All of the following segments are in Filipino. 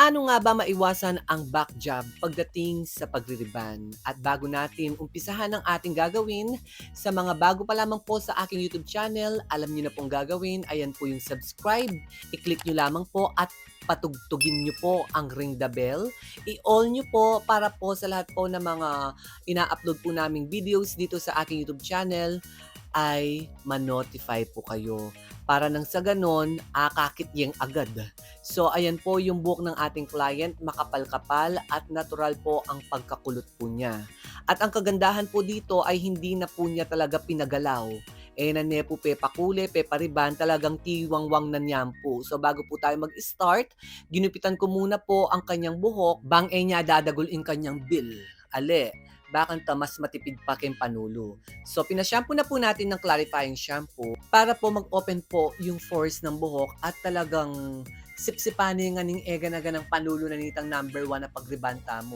Paano nga ba maiwasan ang back jab pagdating sa pagre-rebond? At bago natin umpisahan ang ating gagawin, sa mga bago pa lamang po sa aking YouTube channel, alam niyo na pong gagawin, ayan po yung subscribe. I-click niyo lamang po at patugtugin niyo po ang ring the bell. I-all niyo po para po sa lahat po ng mga ina-upload po naming videos dito sa aking YouTube channel ay ma-notify po kayo. Para nang sa ganon, akakit yang agad. So, ayan po yung buhok ng ating client, makapal-kapal at natural po ang pagkakulot po niya. At ang kagandahan po dito ay hindi na po niya talaga pinagalaw. Nane po pepakule, pepariban, talagang tiwangwang na niyan po. So, bago po tayo mag-start, ginupitan ko muna po ang kanyang buhok, bang niya dadagulin kanyang bill. Ale, bakanta mas matipid pa ken panulo. So, pinashampoo na po natin ng clarifying shampoo para po mag-open po yung pores ng buhok at talagang sipsipani nga ning ega-naga ng panulo na nitang number 1 na pagribanta mo.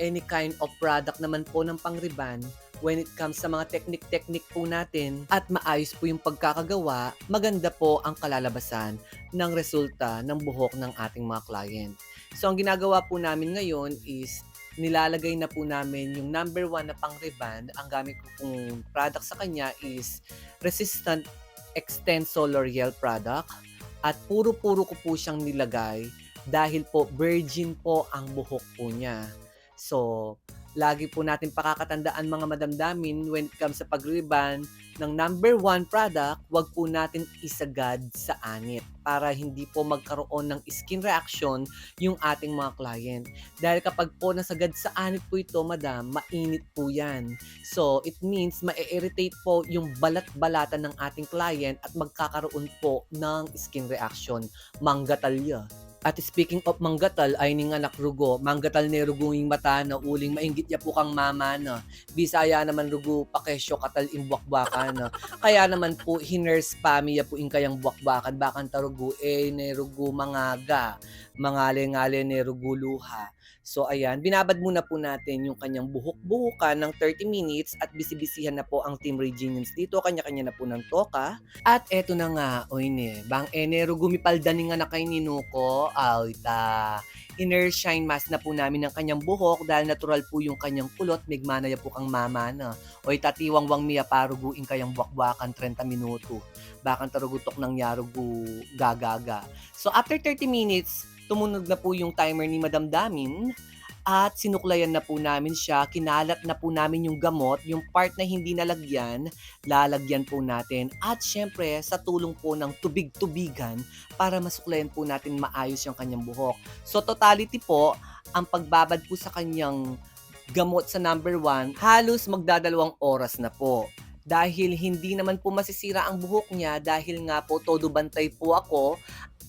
Any kind of product naman po ng pangriban, when it comes sa mga teknik-teknik po natin at maayos po yung pagkakagawa, maganda po ang kalalabasan ng resulta ng buhok ng ating mga client. So, ang ginagawa po namin ngayon is nilalagay na po namin yung number 1 na pang-reband. Ang gamit ko pong product sa kanya is Resistant Extenso L'Oreal product. At puro-puro ko po siyang nilagay dahil po virgin po ang buhok po niya. So, lagi po natin pakakatandaan mga madamdamin when it comes sa pag-reband ng number 1 product, wag po natin isagad sa anit para hindi po magkaroon ng skin reaction yung ating mga client. Dahil kapag po nasagad sa anit po ito, madam, mainit po yan. So, it means ma-irritate po yung balat-balatan ng ating client at magkakaroon po ng skin reaction. Manggatalya. At speaking of manggatal, ay ning anak rugo, manggatal ni rugo yung mata na uling mainggit ya po kang mama na. Bisaya naman rugo pakesyo katal imbwakbakan na. Kaya naman po hiners pami ya po ing kayang buwakbakan bakan tarugo ni rugo mangaga, mangale-ngale ni rugo luha. So ayan, binabad muna po natin yung kanyang buhok-buhukan ng 30 minutes at bisibisihan na po ang Team Reginians dito, kanya-kanya na po ng toka. At eto na nga, oy ne, bang enero gumipaldan nga na kay Ninuko, ay ta, inner shine mask na po namin ng kanyang buhok dahil natural po yung kanyang kulot, migmana ya po kang mama na. Oy tatiwangwang miya paruguin kayang buwakbakan 30 minuto. Bakan tarugutok ng yarugu gagaga. So after 30 minutes, tumunog na po yung timer ni Madam Damin at sinuklayan na po namin siya, kinalat na po namin yung gamot, yung part na hindi nalagyan, lalagyan po natin. At syempre, sa tulong po ng tubig-tubigan para masuklayan po natin maayos yung kanyang buhok. So totality po, ang pagbabad po sa kanyang gamot sa number 1, halos magdadalawang oras na po. Dahil hindi naman po masisira ang buhok niya dahil nga po todo bantay po ako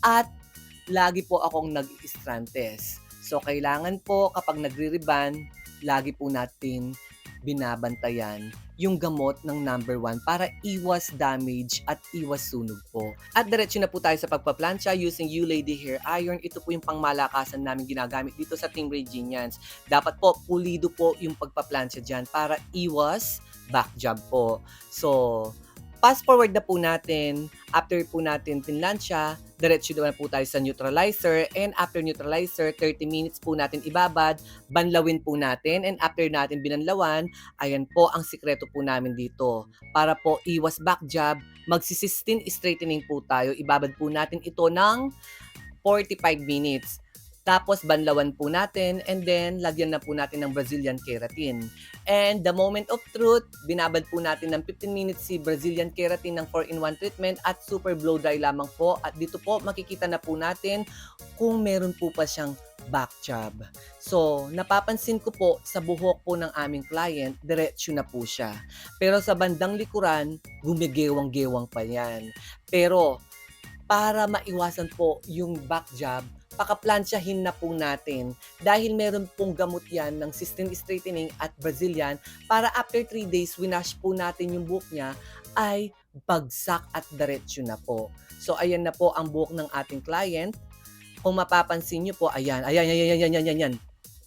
at lagi po akong nag-strand test. So, kailangan po kapag nagre-reband, lagi po natin binabantayan yung gamot ng number 1 para iwas damage at iwas sunog po. At diretso na po tayo sa pagpaplansya using U-Lady Hair Iron. Ito po yung pangmalakasan namin ginagamit dito sa Team Reginians. Dapat po pulido po yung pagpaplansya dyan para iwas back jab po. So, fast forward na po natin, after po natin pinlansya, diretso naman po tayo sa neutralizer, and after neutralizer, 30 minutes po natin ibabad, banlawin po natin, and after natin binanlawan, ayan po ang sikreto po namin dito. Para po iwas back jab, magsisistin straightening po tayo, ibabad po natin ito ng 45 minutes. Tapos banlawan po natin and then lagyan na po natin ng Brazilian keratin. And the moment of truth, binabad po natin ng 15 minutes si Brazilian keratin ng 4-in-1 treatment at super blow dry lamang po. At dito po makikita na po natin kung meron po pa siyang back jab. So, napapansin ko po sa buhok po ng aming client, diretsyo na po siya. Pero sa bandang likuran, gumigewang-gewang pa yan. Pero para maiwasan po yung back jab, pakaplansyahin na po natin dahil meron pong gamot yan ng system straightening at Brazilian para after 3 days, winash po natin yung buhok niya ay bagsak at diretsyo na po. So, ayan na po ang buhok ng ating client. Kung mapapansin nyo po, ayan.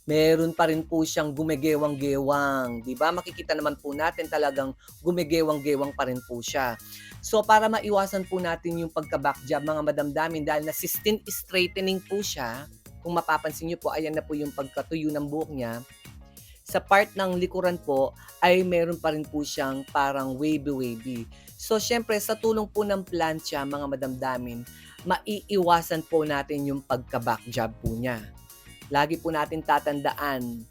Meron pa rin po siyang gumegewang-gewang. Diba? Makikita naman po natin talagang gumegewang-gewang pa rin po siya. So, para maiwasan po natin yung pagka-back jab, mga madamdamin, dahil na system straightening po siya, kung mapapansin niyo po, ayan na po yung pagkatuyo ng buhok niya. Sa part ng likuran po ay meron pa rin po siyang parang wavy-wavy. So, siyempre sa tulong po ng plancha, mga madamdamin, maiiwasan po natin yung pagka-back job po niya. Lagi po natin tatandaan.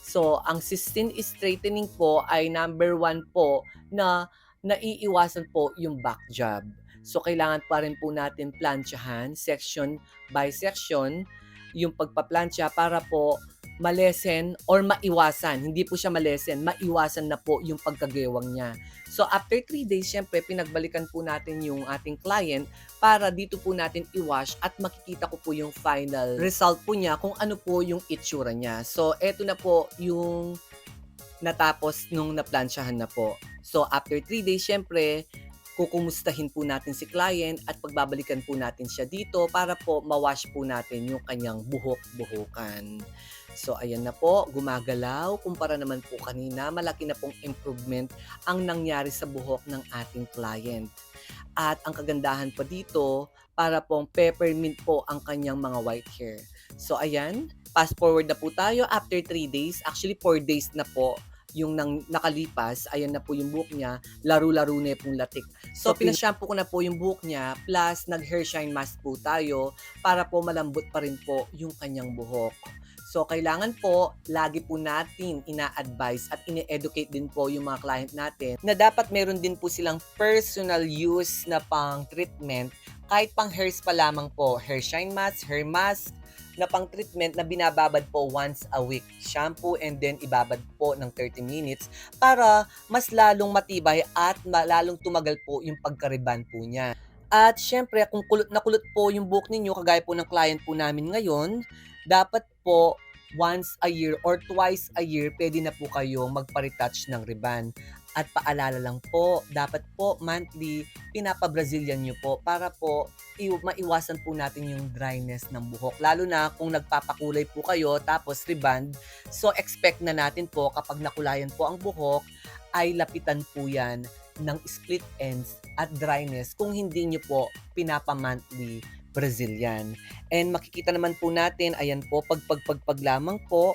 So, ang cysteine straightening po ay number 1 po na naiiwasan po yung back job. So, kailangan pa rin po natin planchahan, section by section, yung pagpaplantsa para po malesen or maiwasan. Hindi po siya malesen, maiwasan na po yung pagkagewang niya. So, after 3 days, syempre, pinagbalikan po natin yung ating client para dito po natin i-wash at makikita ko po yung final result po niya kung ano po yung itsura niya. So, eto na po yung natapos nung naplansyahan na po. So, after 3 days, syempre, kukumustahin po natin si client at pagbabalikan po natin siya dito para po mawash po natin yung kanyang buhok-buhukan. So, ayan na po, gumagalaw. Kumpara naman po kanina, malaki na pong improvement ang nangyari sa buhok ng ating client. At ang kagandahan pa dito, para pong peppermint po ang kanyang mga white hair. So, ayan, fast forward na po tayo after 3 days. Actually, 4 days na po yung nakalipas. Ayan na po yung buhok niya. Laro-laro na pong latik. So, pinashampoo ko na po yung buhok niya. Plus, nag-hair shine mask po tayo para po malambot pa rin po yung kanyang buhok. So, kailangan po, lagi po natin ina-advise at ine-educate din po yung mga client natin na dapat meron din po silang personal use na pang-treatment kahit pang hairs pa lamang po. Hair shine mask, hair mask, na pang-treatment na binababad po once a week. Shampoo and then ibabad po ng 30 minutes para mas lalong matibay at lalong tumagal po yung pagkariban po niya. At syempre, kung kulot na kulot po yung buhok ninyo, kagaya po ng client po namin ngayon, dapat po once a year or twice a year, pwede na po kayo magpa-retouch ng ribbon. At paalala lang po, dapat po monthly, pinapa-Brazilian nyo po para po maiwasan po natin yung dryness ng buhok. Lalo na kung nagpapakulay po kayo tapos reband, so expect na natin po kapag nakulayan po ang buhok, ay lapitan po yan ng split ends at dryness kung hindi nyo po pinapa-monthly Brazilian. And makikita naman po natin, ayan po, pag lamang po,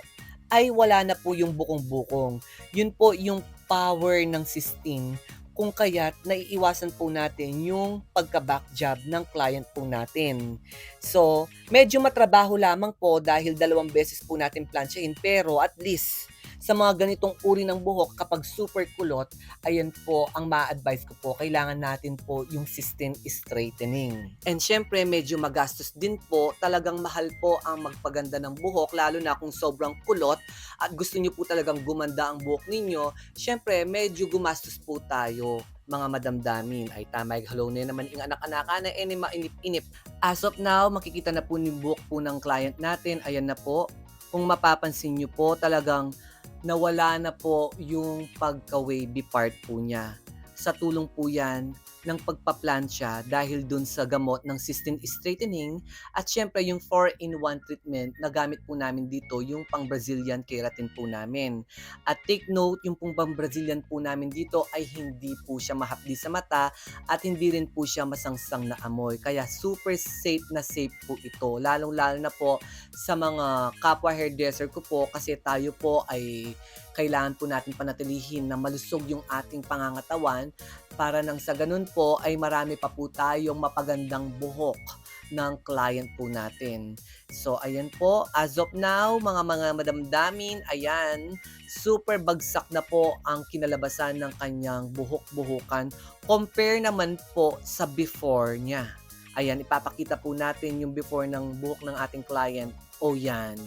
ay wala na po yung bukong-bukong. Yun po yung power ng cysteine kung kaya't naiiwasan po natin yung pagka-back job ng client po natin. So, medyo matrabaho lamang po dahil 2 beses po natin plansyahin pero at least sa mga ganitong uri ng buhok kapag super kulot, ayan po ang ma-advise ko po, kailangan natin po yung cysteine straightening. And syempre, medyo magastos din po, talagang mahal po ang magpaganda ng buhok, lalo na kung sobrang kulot at gusto niyo po talagang gumanda ang buhok ninyo, syempre medyo gumastos po tayo mga madamdamin. Ay tama, hello na naman yung anak-anaka na mainip-inip. As of now, makikita na po yung buhok po ng client natin, ayan na po. Kung mapapansin niyo po, talagang nawala na po yung pagka-wavy part po niya. Sa tulong po yan ng pagpaplansya dahil dun sa gamot ng cysteine straightening at syempre yung 4-in-1 treatment na gamit po namin dito yung pang Brazilian keratin po namin. At take note, yung pang Brazilian po namin dito ay hindi po siya mahapdi sa mata at hindi rin po siya masangsang na amoy. Kaya super safe na safe po ito. Lalong-lalo na po sa mga kapwa hairdresser ko po kasi tayo po ay kailangan po natin panatilihin na malusog yung ating pangangatawan para nang sa ganun po ay marami pa po tayong mapagandang buhok ng client po natin. So, ayan po. As of now, mga madamdamin, ayan, super bagsak na po ang kinalabasan ng kanyang buhok-buhukan compare naman po sa before niya. Ayan, ipapakita po natin yung before ng buhok ng ating client. O yan.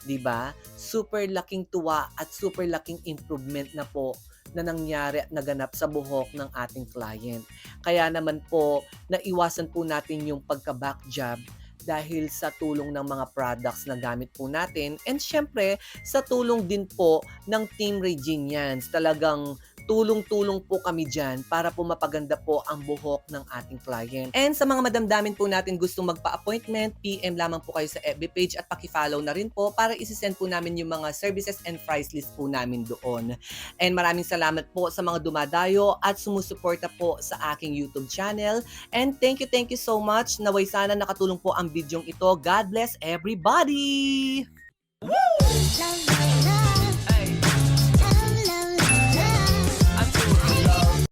'Di ba? Super laking tuwa at super laking improvement na po na nangyari at naganap sa buhok ng ating client. Kaya naman po, naiwasan po natin yung pagka-back job dahil sa tulong ng mga products na gamit po natin and syempre sa tulong din po ng Team Reginians. Talagang tulong-tulong po kami dyan para po mapaganda po ang buhok ng ating client. And sa mga madamdamin po natin gustong magpa-appointment, PM lamang po kayo sa FB page at paki-follow na rin po para isi-send po namin yung mga services and price list po namin doon. And maraming salamat po sa mga dumadayo at sumusuporta po sa aking YouTube channel. And thank you so much. Naway sana nakatulong po ang bidyong ito. God bless everybody!